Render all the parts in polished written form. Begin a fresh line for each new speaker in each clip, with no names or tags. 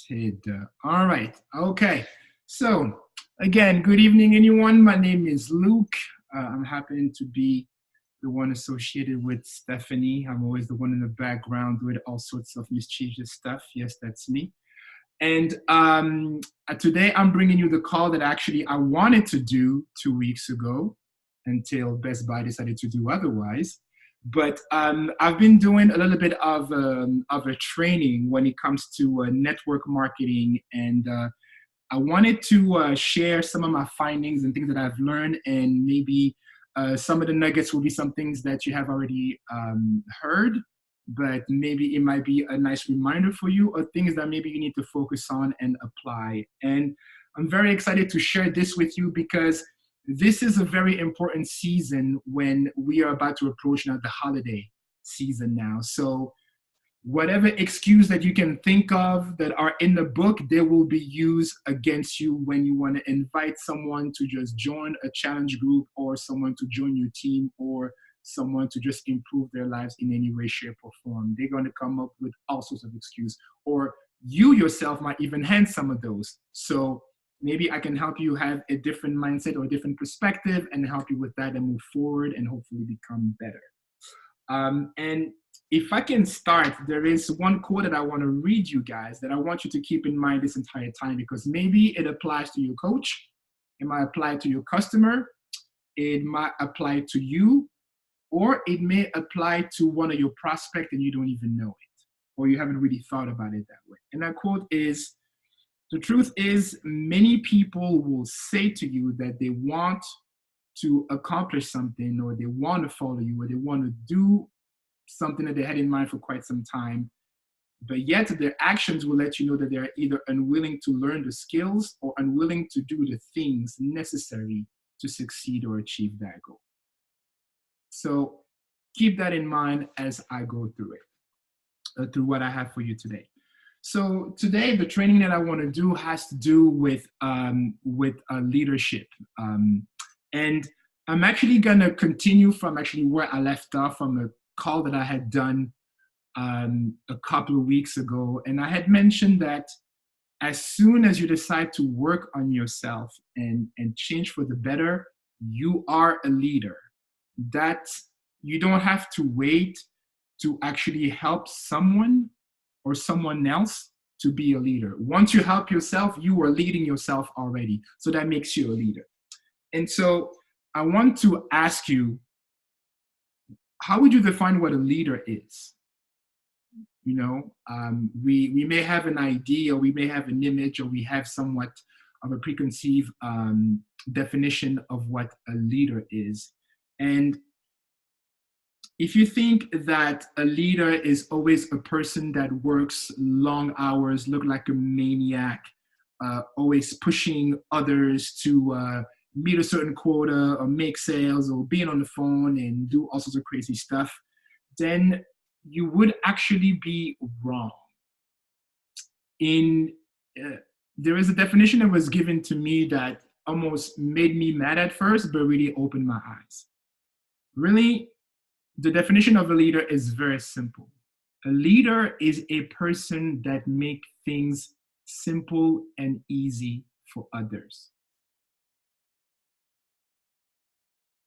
Started. All right. Okay. So, again, good evening, anyone. My name is Luke. I'm happy to be the one associated with Stephanie. I'm always the one in the background with all sorts of mischievous stuff. Yes, that's me. And today I'm bringing you the call that actually I wanted to do 2 weeks ago until Best Buy decided to do otherwise. But I've been doing a little bit of a training when it comes to network marketing, and I wanted to share some of my findings and things that I've learned, and maybe some of the nuggets will be some things that you have already heard, but maybe it might be a nice reminder for you, or things that maybe you need to focus on and apply. And I'm very excited to share this with you because this is a very important season when we are about to approach now the holiday season now. So whatever excuse that you can think of that are in the book, they will be used against you when you want to invite someone to just join a challenge group, or someone to join your team, or someone to just improve their lives in any way, shape, or form. They're going to come up with all sorts of excuses, or you yourself might even hand some of those. So maybe I can help you have a different mindset or a different perspective and help you with that and move forward and hopefully become better. And if I can start, there is one quote that I want to read you guys that I want you to keep in mind this entire time, because maybe it applies to your coach, it might apply to your customer, it might apply to you, or it may apply to one of your prospects and you don't even know it, or you haven't really thought about it that way. And that quote is, "The truth is, many people will say to you that they want to accomplish something, or they want to follow you, or they want to do something that they had in mind for quite some time, but yet their actions will let you know that they're either unwilling to learn the skills or unwilling to do the things necessary to succeed or achieve that goal." So keep that in mind as I go through it, through what I have for you today. So today, the training that I want to do has to do with leadership, and I'm actually gonna continue from actually where I left off from a call that I had done a couple of weeks ago, and I had mentioned that as soon as you decide to work on yourself and change for the better, you are a leader. That you don't have to wait to actually help someone or someone else to be a leader. Once you help yourself, you are leading yourself already. So that makes you a leader. And so I want to ask you, how would you define what a leader is? You know, we may have an idea, or we may have an image, or we have somewhat of a preconceived definition of what a leader is. And if you think that a leader is always a person that works long hours, look like a maniac, always pushing others to meet a certain quota or make sales or being on the phone and do all sorts of crazy stuff, then you would actually be wrong. There is a definition that was given to me that almost made me mad at first, but really opened my eyes. Really, the definition of a leader is very simple. A leader is a person that makes things simple and easy for others.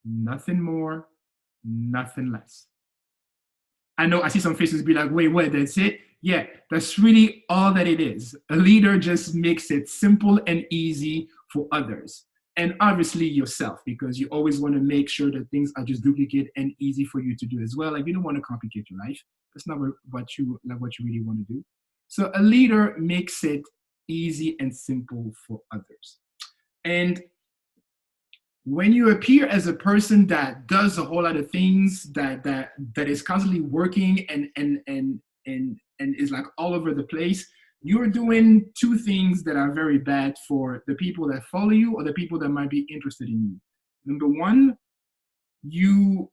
Nothing more, nothing less. I know I see some faces be like, wait, what, that's it? Yeah, that's really all that it is. A leader just makes it simple and easy for others. And obviously yourself, because you always want to make sure that things are just duplicate and easy for you to do as well. Like, you don't want to complicate your life. That's not what you really want to do. So a leader makes it easy and simple for others. And when you appear as a person that does a whole lot of things, that is constantly working and is like all over the place, you're doing two things that are very bad for the people that follow you or the people that might be interested in you. Number one, you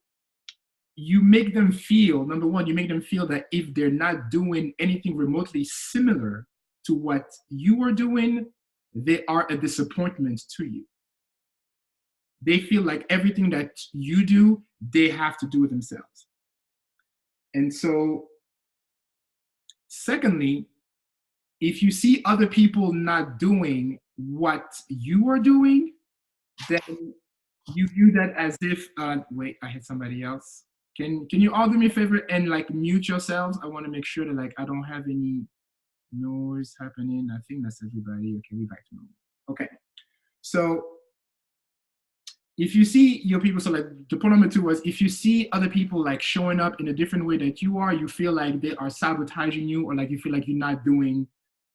make them feel that if they're not doing anything remotely similar to what you are doing, they are a disappointment to you. They feel like everything that you do, they have to do it themselves. And so, secondly, if you see other people not doing what you are doing, then you view that as if, wait, I hit somebody else. Can you all do me a favor and like mute yourselves? I want to make sure that like I don't have any noise happening. I think that's everybody. Okay, we back to normal. Okay, so if you see your people, so like the point number 2 was, if you see other people like showing up in a different way that you are, you feel like they are sabotaging you, or like you feel like you're not doing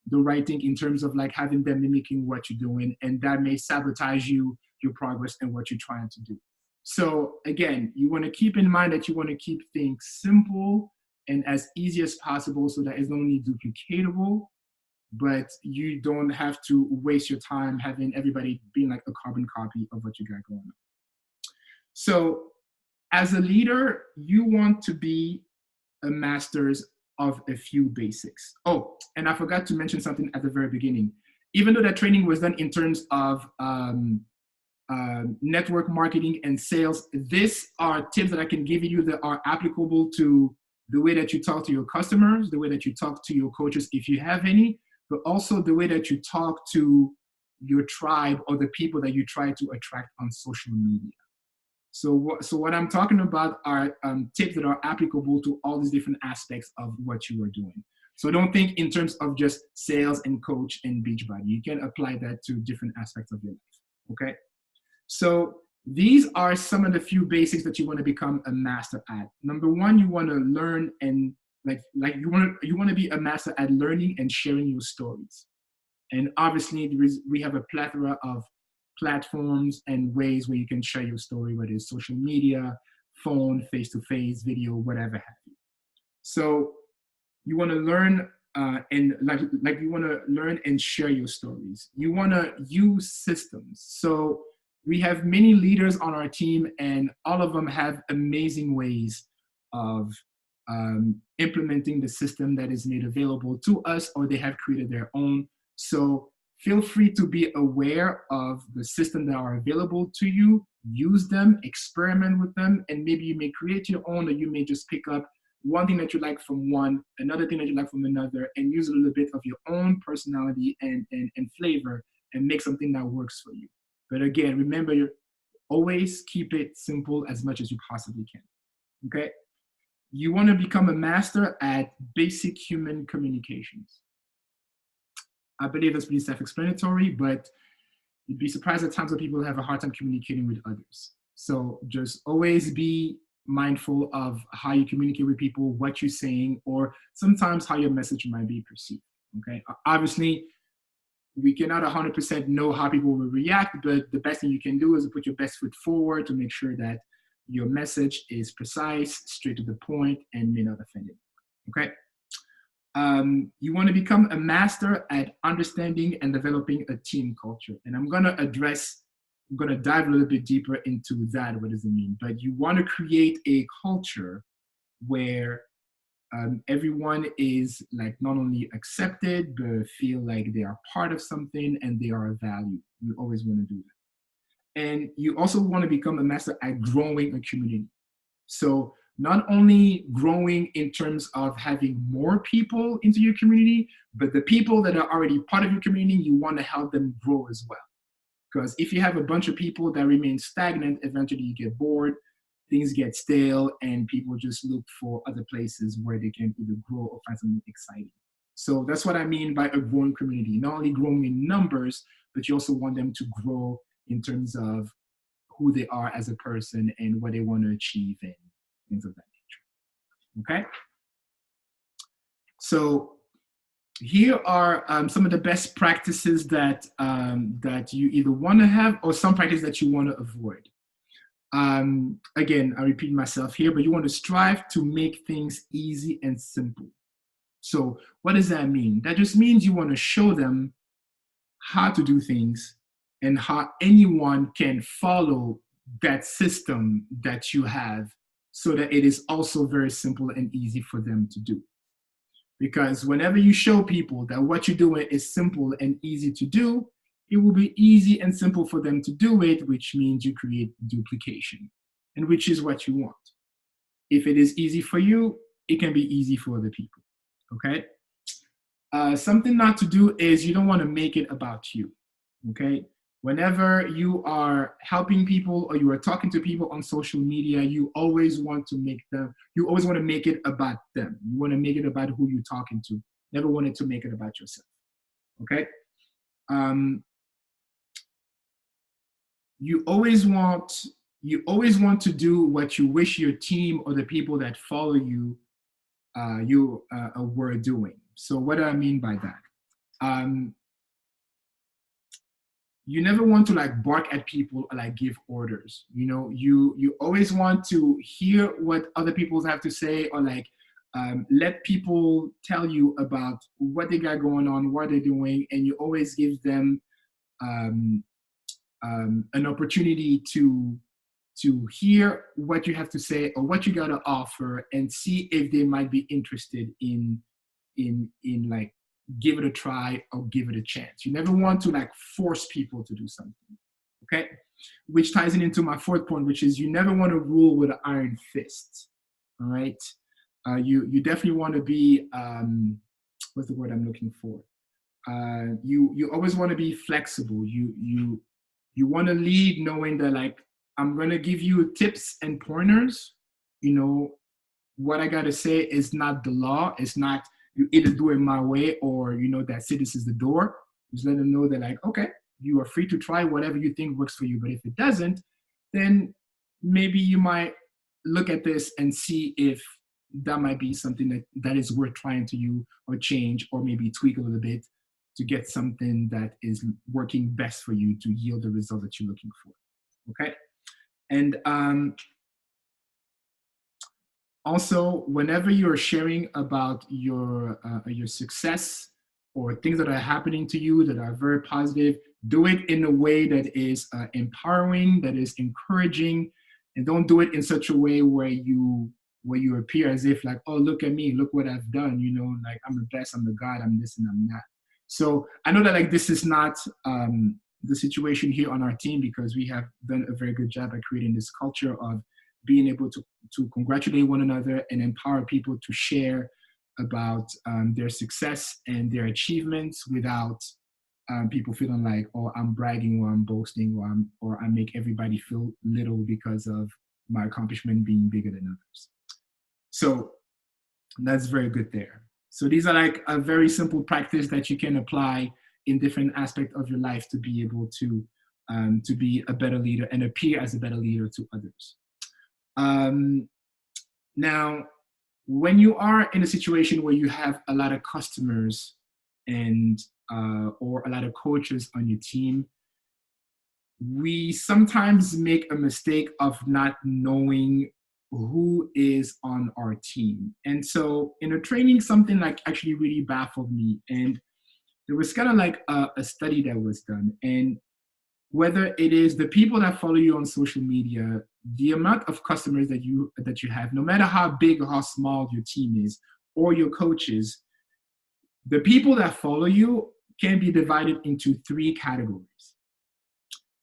the right thing in terms of like having them mimicking what you're doing, and that may sabotage you, your progress, and what you're trying to do. So again, you want to keep in mind that you want to keep things simple and as easy as possible, so that it's not only duplicatable, but you don't have to waste your time having everybody being like a carbon copy of what you got going on. So as a leader, you want to be a masters of a few basics. Oh, and I forgot to mention something at the very beginning. Even though that training was done in terms of network marketing and sales, these are tips that I can give you that are applicable to the way that you talk to your customers, the way that you talk to your coaches, if you have any, but also the way that you talk to your tribe or the people that you try to attract on social media. So what I'm talking about are tips that are applicable to all these different aspects of what you are doing. So don't think in terms of just sales and coach and Beachbody. You can apply that to different aspects of your life, okay? So these are some of the few basics that you want to become a master at. Number 1, you want to learn and like you want to be a master at learning and sharing your stories. And obviously we have a plethora of platforms and ways where you can share your story, whether it's social media, phone, face-to-face, video, whatever have you. So you want to learn and like you want to learn and share your stories. You want to use systems. So we have many leaders on our team, and all of them have amazing ways of implementing the system that is made available to us, or they have created their own. So feel free to be aware of the systems that are available to you, use them, experiment with them, and maybe you may create your own, or you may just pick up one thing that you like from one, another thing that you like from another, and use a little bit of your own personality and flavor and make something that works for you. But again, remember, always keep it simple as much as you possibly can, okay? You want to become a master at basic human communications. I believe that's pretty self-explanatory, but you'd be surprised at times when people have a hard time communicating with others. So just always be mindful of how you communicate with people, what you're saying, or sometimes how your message might be perceived, okay? Obviously, we cannot 100% know how people will react, but the best thing you can do is put your best foot forward to make sure that your message is precise, straight to the point, and may not offend anyone, okay? You want to become a master at understanding and developing a team culture. And I'm going to dive a little bit deeper into that. What does it mean? But you want to create a culture where everyone is like not only accepted, but feel like they are part of something and they are a value. You always want to do that. And you also want to become a master at growing a community. So not only growing in terms of having more people into your community, but the people that are already part of your community, you want to help them grow as well. Because if you have a bunch of people that remain stagnant, eventually you get bored, things get stale, and people just look for other places where they can either grow or find something exciting. So that's what I mean by a growing community. Not only growing in numbers, but you also want them to grow in terms of who they are as a person and what they want to achieve and things of that nature. Okay? So here are some of the best practices that you either want to have or some practices that you want to avoid. Again, I repeat myself here, but you want to strive to make things easy and simple. So what does that mean? That just means you want to show them how to do things and how anyone can follow that system that you have so that it is also very simple and easy for them to do. Because whenever you show people that what you're doing is simple and easy to do, it will be easy and simple for them to do it, which means you create duplication, and which is what you want. If it is easy for you, it can be easy for other people, okay? Something not to do is you don't want to make it about you. Okay. Whenever you are helping people or you are talking to people on social media, you always want to make it about them. You want to make it about who you're talking to. Never wanted to make it about yourself. Okay. Um, you always want to do what you wish your team or the people that follow you were doing. So what do I mean by that? You never want to like bark at people or like give orders. You always want to hear what other people have to say, or like let people tell you about what they got going on, what they're doing, and you always give them um, an opportunity to hear what you have to say or what you got to offer, and see if they might be interested in like give it a try or give it a chance. You never want to like force people to do something. Okay, which ties into my fourth point, which is you never want to rule with an iron fist. All right, you definitely want to be what's the word I'm looking for? You always want to be flexible. You want to lead knowing that like I'm going to give you tips and pointers. What I got to say is not the law. It's not you either do it my way or that's it, this is the door. Just let them know that like, okay, you are free to try whatever you think works for you. But if it doesn't, then maybe you might look at this and see if that might be something that is worth trying to you or change or maybe tweak a little bit to get something that is working best for you to yield the result that you're looking for. Okay. And also, whenever you're sharing about your success or things that are happening to you that are very positive, do it in a way that is empowering, that is encouraging, and don't do it in such a way where you appear as if like, oh, look at me, look what I've done, like I'm the best, I'm the God, I'm this and I'm that. So I know that like this is not the situation here on our team, because we have done a very good job at creating this culture of being able to congratulate one another and empower people to share about their success and their achievements without people feeling like, oh, I'm bragging or I'm boasting or I make everybody feel little because of my accomplishment being bigger than others. So that's very good there. So these are like a very simple practice that you can apply in different aspects of your life to be able to be a better leader and appear as a better leader to others. Now, when you are in a situation where you have a lot of customers and or a lot of coaches on your team, we sometimes make a mistake of not knowing who is on our team. And so in a training, something like actually really baffled me. And there was kind of like a study that was done. And whether it is the people that follow you on social media, the amount of customers that you have, no matter how big or how small your team is, or your coaches, the people that follow you can be divided into three categories.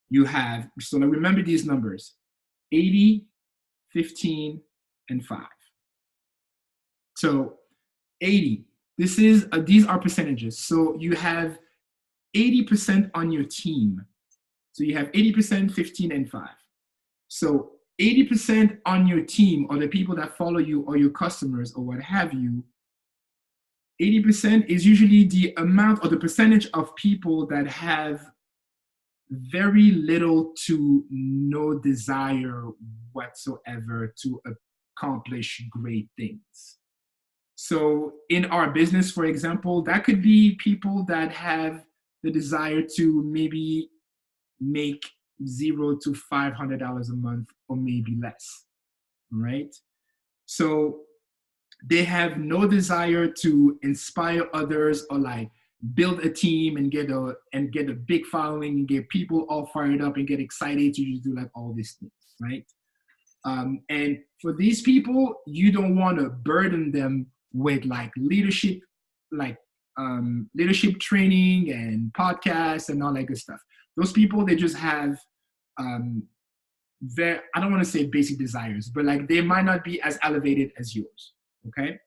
You have, so now remember these numbers, 80, 15, and 5. So 80, these are percentages. So you have 80% on your team. So you have 80%, 15, and 5. So 80% on your team, or the people that follow you or your customers or what have you, 80% is usually the amount or the percentage of people that have very little to no desire whatsoever to accomplish great things. So in our business, for example, that could be people that have the desire to maybe make $0 to $500 a month or maybe less, right? So they have no desire to inspire others or like build a team and get a big following and get people all fired up and get excited to just do like all these things, right? And for these people, you don't want to burden them with like leadership training and podcasts and all that good stuff. Those people, they just have I don't want to say basic desires, but like they might not be as elevated as yours. Okay.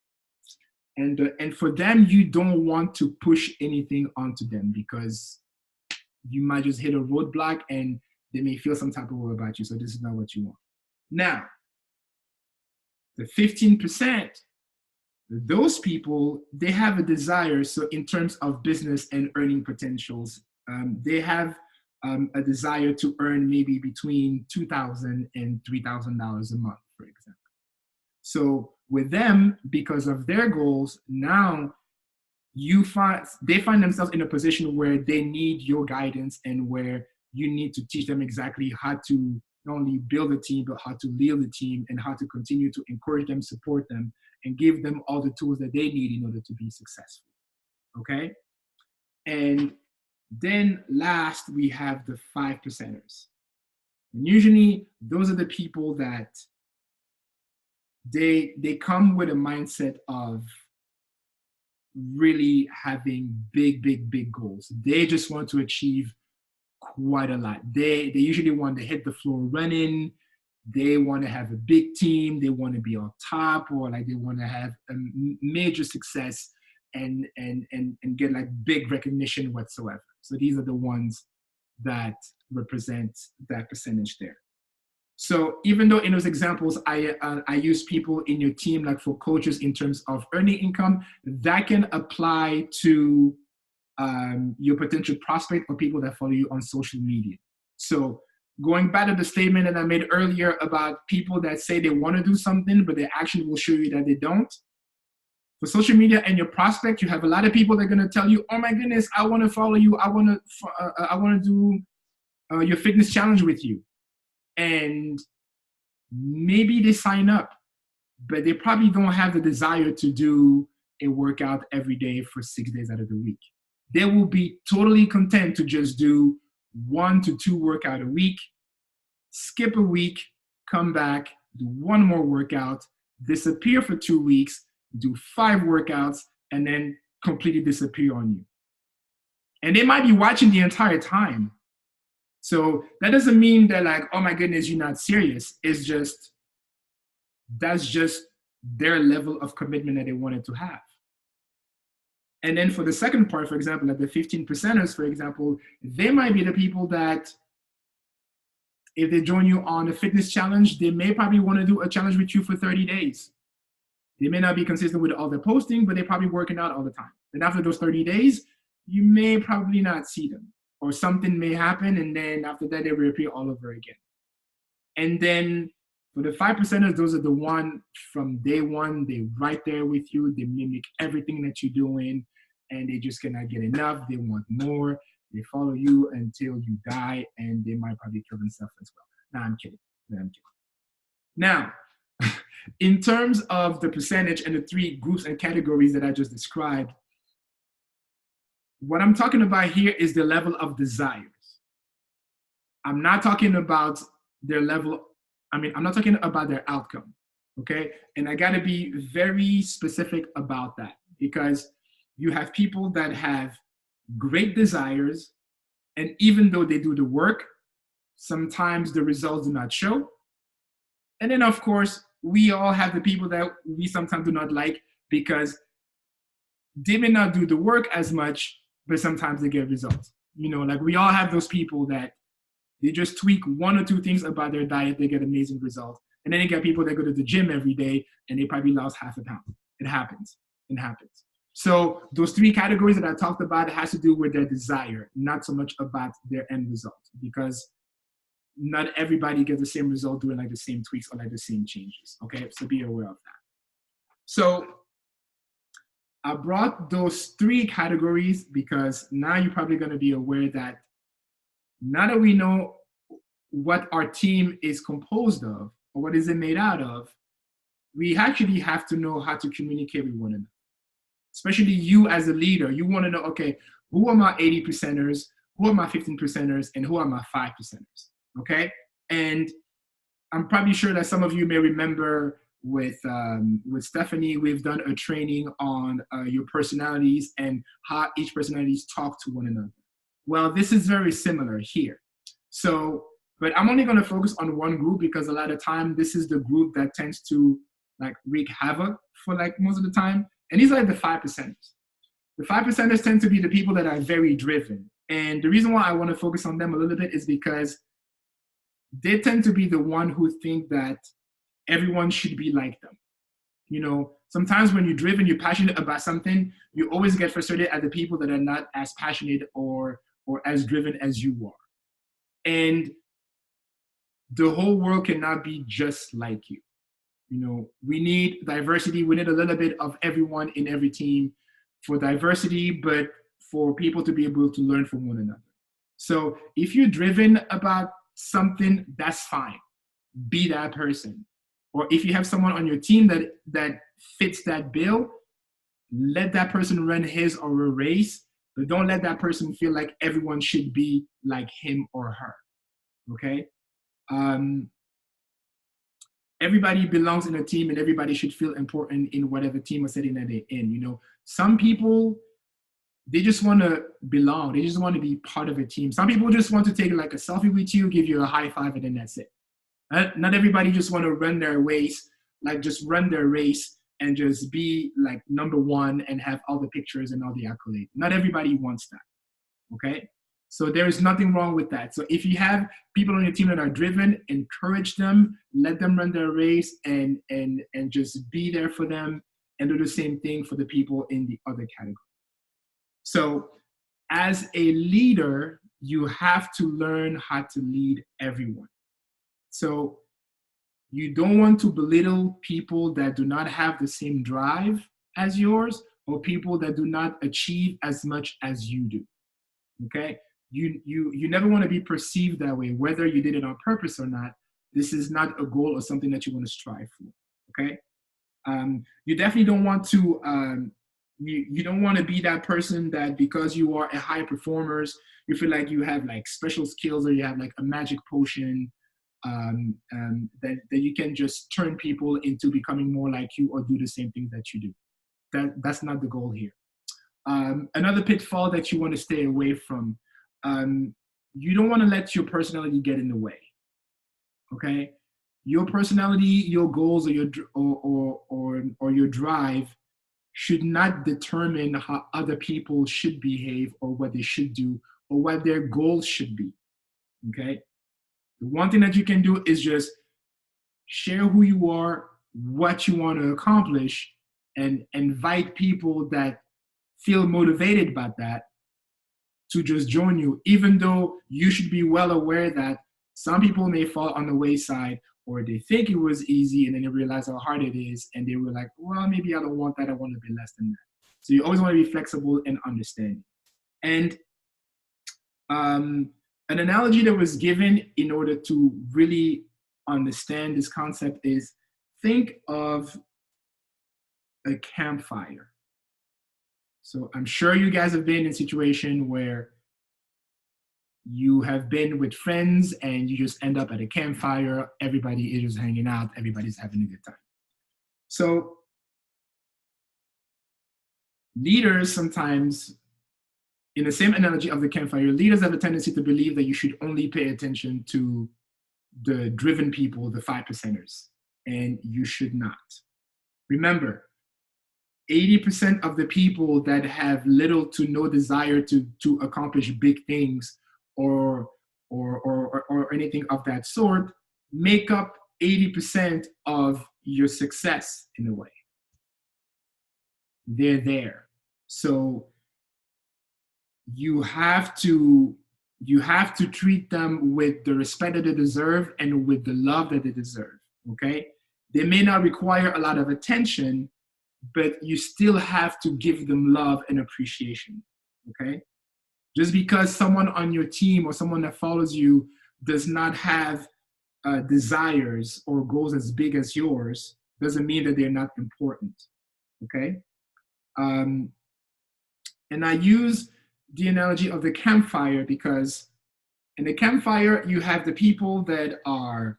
And for them, you don't want to push anything onto them because you might just hit a roadblock and they may feel some type of way about you. So this is not what you want. Now, the 15%, those people, they have a desire. So in terms of business and earning potentials, they have a desire to earn maybe between $2,000 and $3,000 a month, for example. So with them, because of their goals, now they find themselves in a position where they need your guidance and where you need to teach them exactly how to not only build a team, but how to lead the team and how to continue to encourage them, support them, and give them all the tools that they need in order to be successful. Okay? And then last, we have the 5%ers. And usually those are the people that they come with a mindset of really having big goals. They just want to achieve quite a lot. They usually want to hit the floor running. They want to have a big team. They want to be on top, or like they want to have a major success and get like big recognition whatsoever. So these are the ones that represent that percentage there. So even though in those examples, I use people in your team, like for coaches in terms of earning income, that can apply to your potential prospect or people that follow you on social media. So going back to the statement that I made earlier about people that say they want to do something, but their action will show you that they don't. For social media and your prospect, you have a lot of people that are going to tell you, oh my goodness, I want to follow you. I want to do your fitness challenge with you. And maybe they sign up, but they probably don't have the desire to do a workout every day for 6 days out of the week. They will be totally content to just do 1 to 2 workouts a week, skip a week, come back, do 1 more workout, disappear for 2 weeks, do 5 workouts, and then completely disappear on you. And they might be watching the entire time. So that doesn't mean that like, oh my goodness, you're not serious. It's just, that's just their level of commitment that they wanted to have. And then for the second part, for example, like the 15%ers, for example, they might be the people that if they join you on a fitness challenge, they may probably want to do a challenge with you for 30 days. They may not be consistent with all their posting, but they're probably working out all the time. And after those 30 days, you may probably not see them. Or something may happen, and then after that, they reappear all over again. And then for the 5%ers, those are the one from day one, they're right there with you. They mimic everything that you're doing, and they just cannot get enough. They want more. They follow you until you die, and they might probably kill themselves as well. No, I'm kidding. Now, in terms of the percentage and the 3 groups and categories that I just described, what I'm talking about here is the level of desires. I'm not talking about their level. I'm not talking about their outcome, okay? And I gotta be very specific about that because you have people that have great desires, and even though they do the work, sometimes the results do not show. And then of course, we all have the people that we sometimes do not like because they may not do the work as much, but sometimes they get results. You know, like we all have those people that they just tweak 1 or 2 things about their diet, they get amazing results. And then you get people that go to the gym every day and they probably lost half a pound. It happens. So those 3 categories that I talked about has to do with their desire, not so much about their end result, because not everybody gets the same result doing like the same tweaks or like the same changes. Okay, so be aware of that. So I brought those 3 categories because now you're probably going to be aware that now that we know what our team is composed of or what is it made out of, we actually have to know how to communicate with one another. Especially you as a leader, you want to know, okay, who are my 80%ers, who are my 15%ers, and who are my 5%ers, okay? And I'm probably sure that some of you may remember with Stephanie, we've done a training on your personalities and how each personalities talk to one another. Well, this is very similar here. So, but I'm only going to focus on one group because a lot of time this is the group that tends to like wreak havoc for like most of the time. And these are like the 5%ers. The 5%ers tend to be the people that are very driven. And the reason why I want to focus on them a little bit is because they tend to be the one who think that everyone should be like them. You know, sometimes when you're driven, you're passionate about something, you always get frustrated at the people that are not as passionate or as driven as you are. And the whole world cannot be just like you. You know, we need diversity. We need a little bit of everyone in every team for diversity, but for people to be able to learn from one another. So if you're driven about something, that's fine. Be that person. Or if you have someone on your team that fits that bill, let that person run his or her race, but don't let that person feel like everyone should be like him or her. Okay? Everybody belongs in a team and everybody should feel important in whatever team or setting that they're in. You know, some people, they just want to belong. They just want to be part of a team. Some people just want to take like a selfie with you, give you a high five, and then that's it. Not everybody just want to run their race, like just run their race and just be like number one and have all the pictures and all the accolades. Not everybody wants that, okay? So there is nothing wrong with that. So if you have people on your team that are driven, encourage them, let them run their race and just be there for them and do the same thing for the people in the other category. So as a leader, you have to learn how to lead everyone. So you don't want to belittle people that do not have the same drive as yours or people that do not achieve as much as you do, okay? You never want to be perceived that way, whether you did it on purpose or not. This is not a goal or something that you want to strive for, okay? You definitely don't want to, you don't want to be that person that because you are a high performer, you feel like you have like special skills or you have like a magic potion that you can just turn people into becoming more like you or do the same things that you do. That's not the goal here. Another pitfall that you want to stay away from, you don't want to let your personality get in the way, okay? Your personality, your goals, or your drive should not determine how other people should behave or what they should do or what their goals should be, okay? The one thing that you can do is just share who you are, what you want to accomplish, and invite people that feel motivated about that to just join you, even though you should be well aware that some people may fall on the wayside or they think it was easy and then they realize how hard it is and they were like, well, maybe I don't want that, I want to be less than that. So you always want to be flexible and understanding. And an analogy that was given in order to really understand this concept is think of a campfire. So I'm sure you guys have been in a situation where you have been with friends and you just end up at a campfire, everybody is just hanging out, everybody's having a good time. So leaders sometimes, in the same analogy of the campfire, leaders have a tendency to believe that you should only pay attention to the driven people, the 5%ers, and you should not. Remember, 80% of the people that have little to no desire to accomplish big things or anything of that sort make up 80% of your success in a way. They're there. So you have to treat them with the respect that they deserve and with the love that they deserve, okay? They may not require a lot of attention, but you still have to give them love and appreciation, okay? Just because someone on your team or someone that follows you does not have desires or goals as big as yours doesn't mean that they're not important, okay? And I use the analogy of the campfire because in the campfire, you have the people that are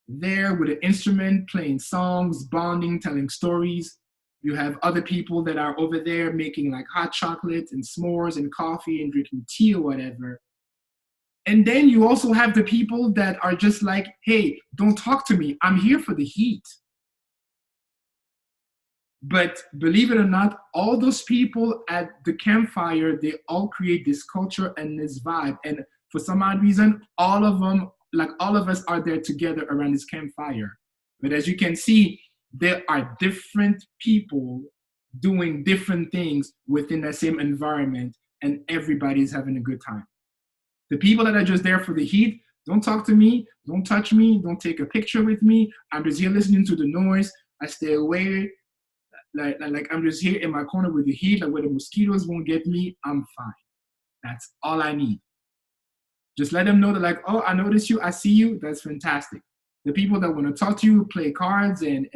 there with an instrument, playing songs, bonding, telling stories. You have other people that are over there making like hot chocolate and s'mores and coffee and drinking tea or whatever. And then you also have the people that are just like, hey, don't talk to me. I'm here for the heat. But believe it or not, all those people at the campfire, they all create this culture and this vibe. And for some odd reason, all of them, like all of us, are there together around this campfire. But as you can see, there are different people doing different things within the same environment, and everybody's having a good time. The people that are just there for the heat, don't talk to me, don't touch me, don't take a picture with me. I'm just here listening to the noise. I stay away. Like I'm just here in my corner with the heat, like where the mosquitoes won't get me. I'm fine. That's all I need. Just let them know that, like, oh, I notice you, I see you. That's fantastic. The people that want to talk to you, play cards and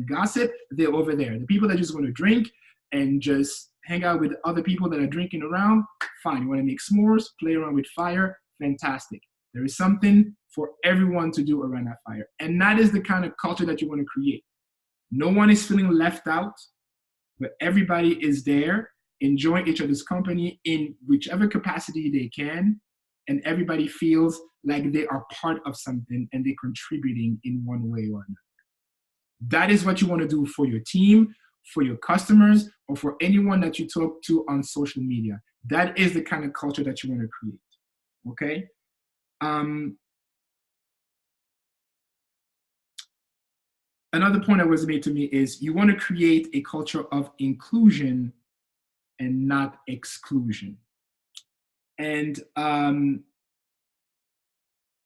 gossip, they're over there. The people that just want to drink and just hang out with other people that are drinking around, fine. You want to make s'mores, play around with fire, fantastic. There is something for everyone to do around that fire. And that is the kind of culture that you want to create. No one is feeling left out, but everybody is there enjoying each other's company in whichever capacity they can, and everybody feels like they are part of something and they're contributing in one way or another. That is what you want to do for your team, for your customers, or for anyone that you talk to on social media. That is the kind of culture that you want to create. Okay? Another point that was made to me is you want to create a culture of inclusion and not exclusion. And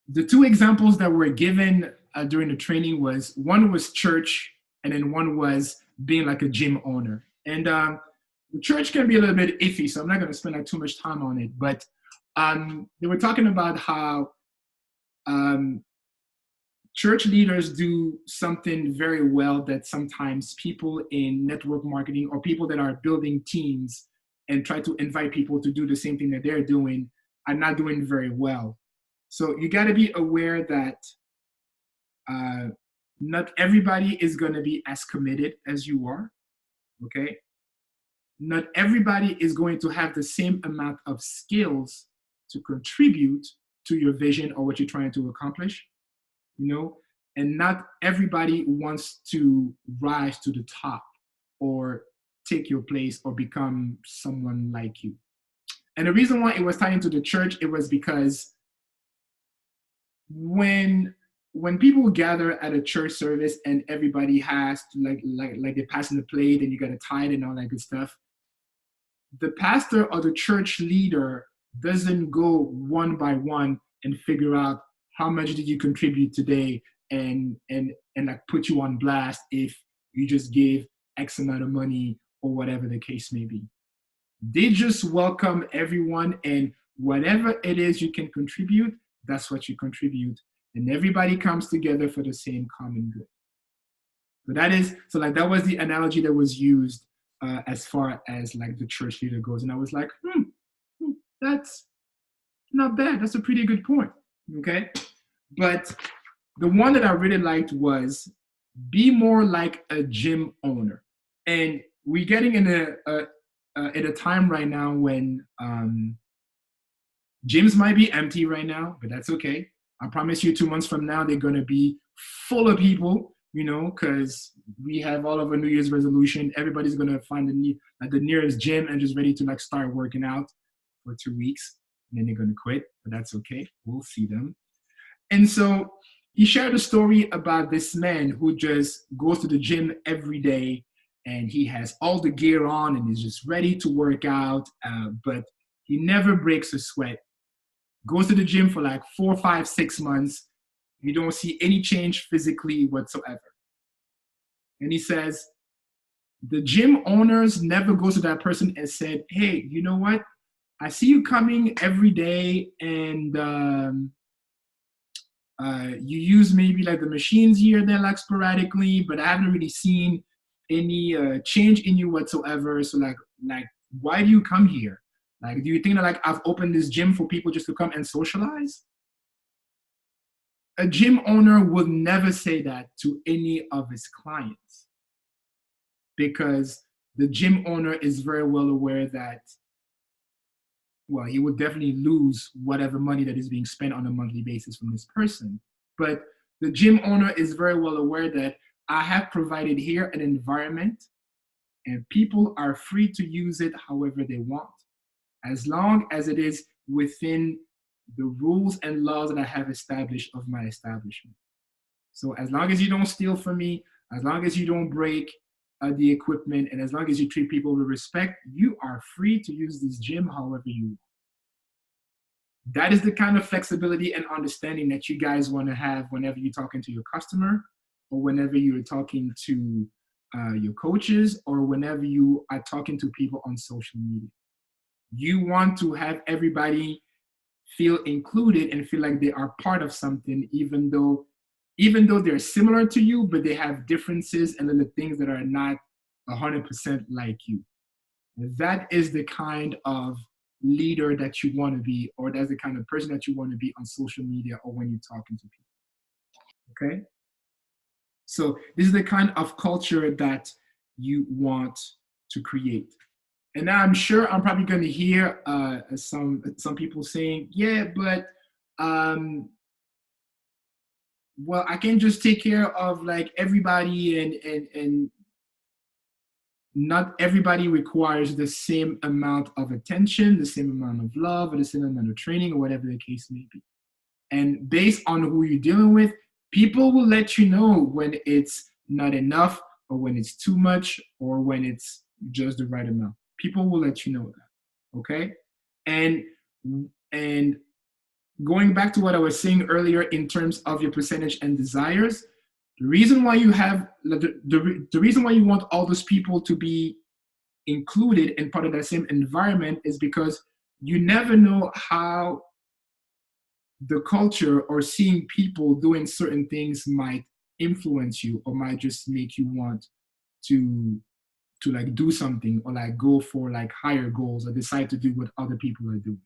the two examples that were given during the training was, one was church, and then one was being like a gym owner. And the church can be a little bit iffy, so I'm not going to spend like too much time on it. But they were talking about how church leaders do something very well that sometimes people in network marketing or people that are building teams and try to invite people to do the same thing that they're doing are not doing very well. So you got to be aware that not everybody is going to be as committed as you are, okay? Not everybody is going to have the same amount of skills to contribute to your vision or what you're trying to accomplish, you know? And not everybody wants to rise to the top or take your place or become someone like you. And the reason why it was tied into the church, it was because when people gather at a church service and everybody has to like they're passing the plate and you got a tithe and all that good stuff, the pastor or the church leader doesn't go one by one and figure out how much did you contribute today and like put you on blast if you just gave X amount of money or whatever the case may be. They just welcome everyone, and whatever it is you can contribute, that's what you contribute. And everybody comes together for the same common good. So that was the analogy that was used as far as like the church leader goes. And I was like, that's not bad. That's a pretty good point. Okay. But the one that I really liked was be more like a gym owner. And we're getting in a time right now when gyms might be empty right now, but that's okay. I promise you 2 months from now, they're going to be full of people, you know, because we have all of our New Year's resolution. Everybody's going to find the nearest gym and just ready to like start working out for 2 weeks. And then they're going to quit, but that's okay. We'll see them. And so he shared a story about this man who just goes to the gym every day and he has all the gear on and is just ready to work out, but he never breaks a sweat. Goes to the gym for like 4, 5, 6 months. You don't see any change physically whatsoever. And he says, the gym owners never go to that person and said, hey, you know what? I see you coming every day and you use maybe like the machines here and there like sporadically, but I haven't really seen any change in you whatsoever. So like why do you come here? Like, do you think that like I've opened this gym for people just to come and socialize? A gym owner would never say that to any of his clients because the gym owner is very well aware that, well, he would definitely lose whatever money that is being spent on a monthly basis from this person. But the gym owner is very well aware that I have provided here an environment, and people are free to use it however they want, as long as it is within the rules and laws that I have established of my establishment. So as long as you don't steal from me, as long as you don't break the equipment, and as long as you treat people with respect, you are free to use this gym however you want. That is the kind of flexibility and understanding that you guys want to have whenever you're talking to your customer, or whenever you're talking to your coaches, or whenever you are talking to people on social media. You want to have everybody feel included and feel like they are part of something, even though they're similar to you, but they have differences and little things that are not 100% like you. That is the kind of leader that you want to be, or that's the kind of person that you want to be on social media or when you're talking to people. Okay? So this is the kind of culture that you want to create. And now I'm sure I'm probably going to hear some people saying, yeah, but well, I can just take care of like everybody, and not everybody requires the same amount of attention, the same amount of love, or the same amount of training, or whatever the case may be. And based on who you're dealing with, people will let you know when it's not enough, or when it's too much, or when it's just the right amount. People will let you know that. Okay? And going back to what I was saying earlier in terms of your percentage and desires, the reason why you have the reason why you want all those people to be included and part of that same environment is because you never know how the culture or seeing people doing certain things might influence you, or might just make you want to like do something, or like go for like higher goals, or decide to do what other people are doing.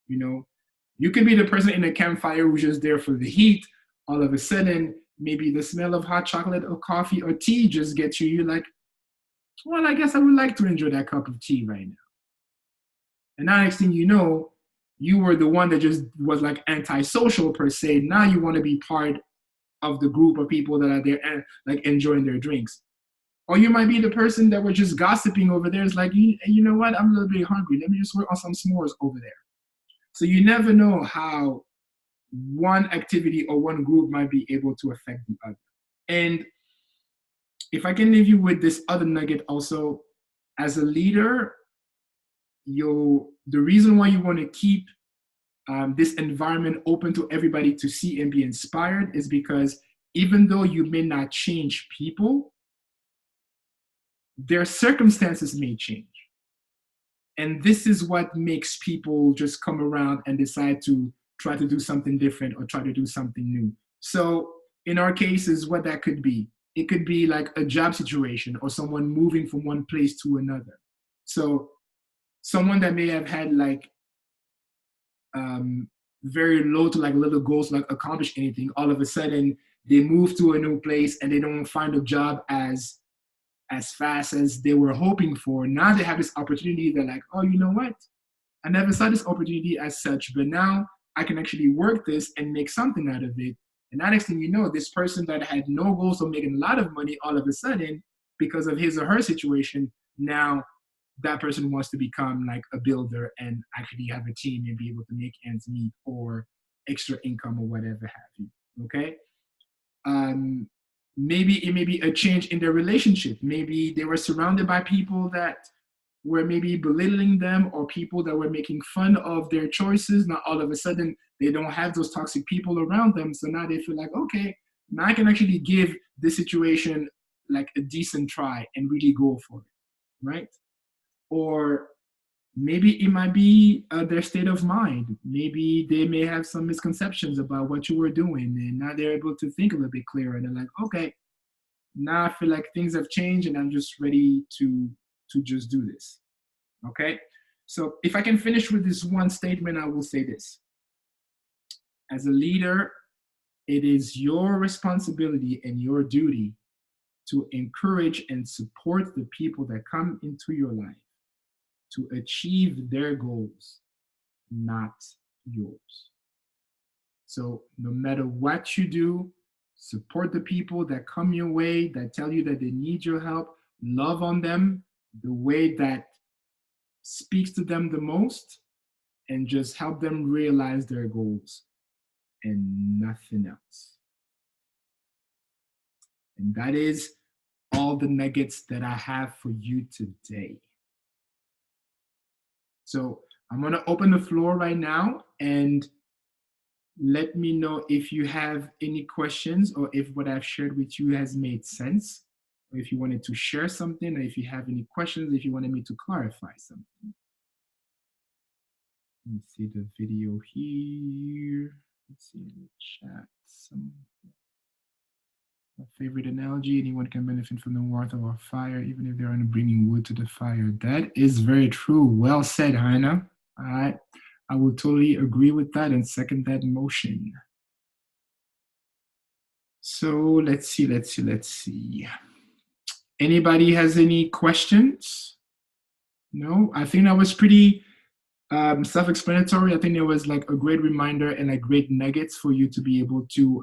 You know, you can be the person in a campfire who's just there for the heat. All of a sudden, maybe the smell of hot chocolate or coffee or tea just gets you. You're like, well, I guess I would like to enjoy that cup of tea right now. And now, next thing you know, you were the one that just was like antisocial per se. Now you want to be part of the group of people that are there and like enjoying their drinks. Or you might be the person that was just gossiping over there. It's like, you know what? I'm a little bit hungry. Let me just work on some s'mores over there. So you never know how one activity or one group might be able to affect the other. And if I can leave you with this other nugget also, as a leader, the reason why you want to keep this environment open to everybody to see and be inspired is because even though you may not change people, their circumstances may change. And this is what makes people just come around and decide to try to do something different or try to do something new. So in our cases, what that could be, it could be like a job situation, or someone moving from one place to another. So someone that may have had like very low to like little goals, like accomplish anything, all of a sudden they move to a new place and they don't find a job as fast as they were hoping for. Now they have this opportunity. They're like, oh, you know what? I never saw this opportunity as such, but now I can actually work this and make something out of it. And the next thing you know, this person that had no goals of making a lot of money, all of a sudden, because of his or her situation, now that person wants to become like a builder and actually have a team and be able to make ends meet, or extra income, or whatever have you. Okay. Maybe it may be a change in their relationship. Maybe they were surrounded by people that were maybe belittling them, or people that were making fun of their choices. Now all of a sudden they don't have those toxic people around them. So now they feel like, okay, now I can actually give this situation like a decent try and really go for it, right? Or maybe it might be their state of mind. Maybe they may have some misconceptions about what you were doing, and now they're able to think a little bit clearer. They're like, okay, now I feel like things have changed and I'm just ready to just do this. Okay. So if I can finish with this one statement, I will say this. As a leader, it is your responsibility and your duty to encourage and support the people that come into your life to achieve their goals, not yours. So no matter what you do, Support the people that come your way, that tell you that they need your help. Love on them the way that speaks to them the most, and just help them realize their goals and nothing else. And that is all the nuggets that I have for you today. So I'm going to open the floor right now, and let me know if you have any questions, or if what I've shared with you has made sense, or if you wanted to share something, or if you have any questions, if you wanted me to clarify something. Let me see the video here. Let's see the chat. My favorite analogy: anyone can benefit from the warmth of a fire, even if they aren't bringing wood to the fire. That is very true. Well said, Heina. All right. I will totally agree with that and second that motion. So let's see. Anybody has any questions? No? I think that was pretty self-explanatory. I think there was like a great reminder and like great nuggets for you to be able to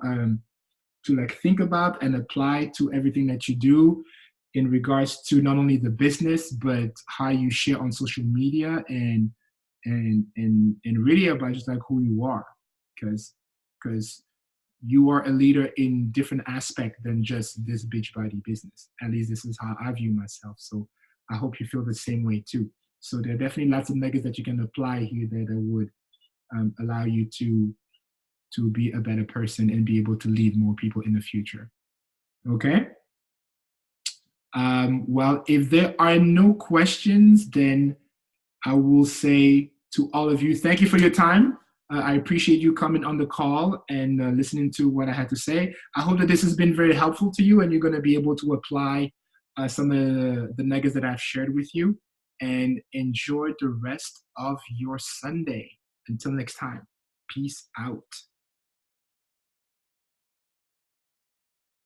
like think about and apply to everything that you do in regards to not only the business, but how you share on social media, and really about just like who you are, because you are a leader in different aspects than just this Beachbody business. At least this is how I view myself. So I hope you feel the same way too. So there are definitely lots of nuggets that you can apply here that would allow you to be a better person and be able to lead more people in the future. Okay? Well, if there are no questions, then I will say to all of you, thank you for your time. I appreciate you coming on the call and listening to what I had to say. I hope that this has been very helpful to you, and you're going to be able to apply some of the nuggets that I've shared with you, and enjoy the rest of your Sunday. Until next time, peace out.